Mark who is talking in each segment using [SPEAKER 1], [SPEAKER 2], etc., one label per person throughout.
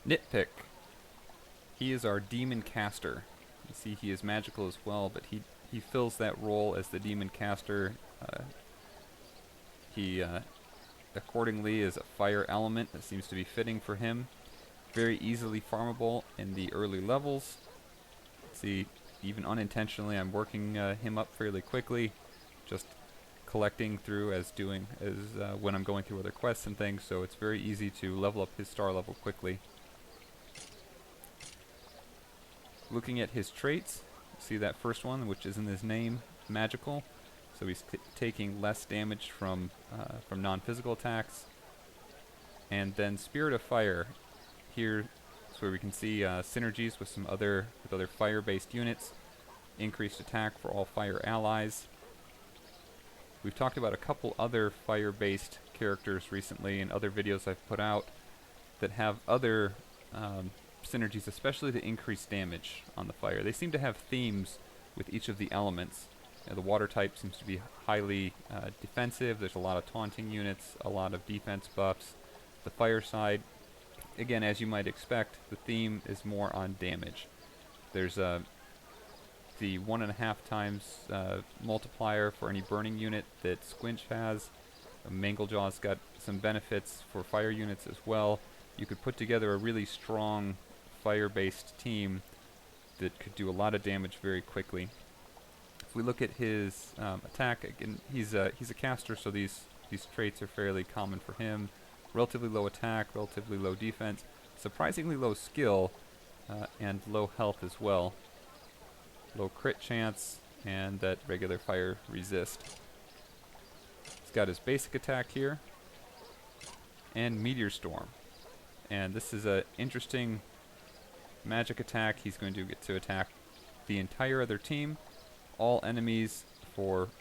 [SPEAKER 1] Nitpick. He is our demon caster. You see he is magical as well, but he fills that role as the demon caster. He accordingly is a fire element that seems to be fitting for him. Very easily farmable in the early levels. See, even unintentionally, I'm working him up fairly quickly, just collecting through as when I'm going through other quests and things, so it's very easy to level up his star level quickly. Looking at his traits, see that first one, which is in his name, magical, so he's taking less damage from non-physical attacks. And then Spirit of Fire, here is where we can see synergies with other fire-based units, increased attack for all fire allies. We've talked about a couple other fire-based characters recently in other videos I've put out that have other synergies, especially to increase damage on the fire. They seem to have themes with each of the elements. The water type seems to be highly defensive. There's a lot of taunting units, a lot of defense buffs. The fire side, again, as you might expect, the theme is more on damage. There's the 1.5 times multiplier for any burning unit that Squinch has. Manglejaw's got some benefits for fire units as well. You could put together a really strong fire-based team that could do a lot of damage very quickly. If we look at his attack, again, he's a caster, so these traits are fairly common for him. Relatively low attack, relatively low defense, surprisingly low skill, and low health as well. Low crit chance, and that regular fire resist. He's got his basic attack here, and Meteor Storm. And this is an interesting magic attack. He's going to get to attack the entire other team, all enemies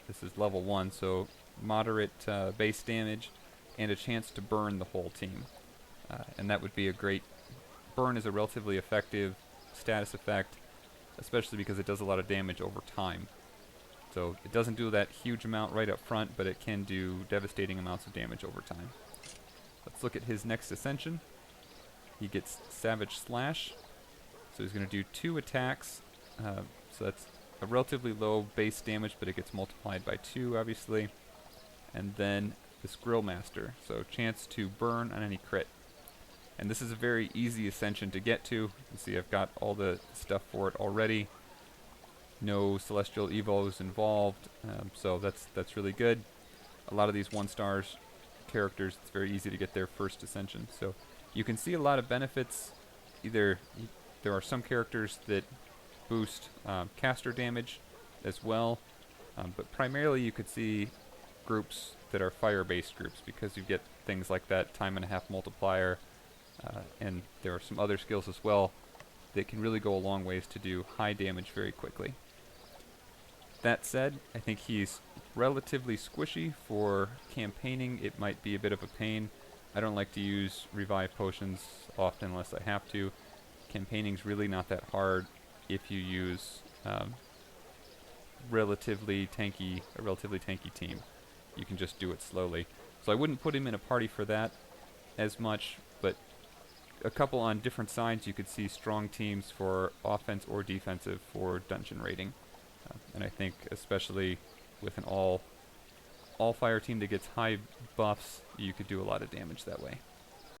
[SPEAKER 1] this is level 1, so moderate base damage, and a chance to burn the whole team. And that would be a great... Burn is a relatively effective status effect, especially because it does a lot of damage over time. So it doesn't do that huge amount right up front, but it can do devastating amounts of damage over time. Let's look at his next ascension. He gets Savage Slash, so he's going to do 2 attacks, so that's a relatively low base damage, but it gets multiplied by 2, obviously. And then this Grill Master, so chance to burn on any crit. And this is a very easy ascension to get to. You can see I've got all the stuff for it already. No Celestial Evos involved, so that's really good. A lot of these 1-stars characters, it's very easy to get their first ascension. So you can see a lot of benefits. Either there are some characters that boost caster damage as well, but primarily you could see groups that are fire-based groups, because you get things like that time and a half multiplier, and there are some other skills as well that can really go a long ways to do high damage very quickly. That said, I think he's relatively squishy for campaigning. It might be a bit of a pain. I don't like to use revive potions often unless I have to. Campaigning's really not that hard if you use a relatively tanky team. You can just do it slowly. So I wouldn't put him in a party for that as much, but a couple on different sides you could see strong teams for offense or defensive for dungeon raiding. And I think especially with an all fire team that gets high buffs, you could do a lot of damage that way.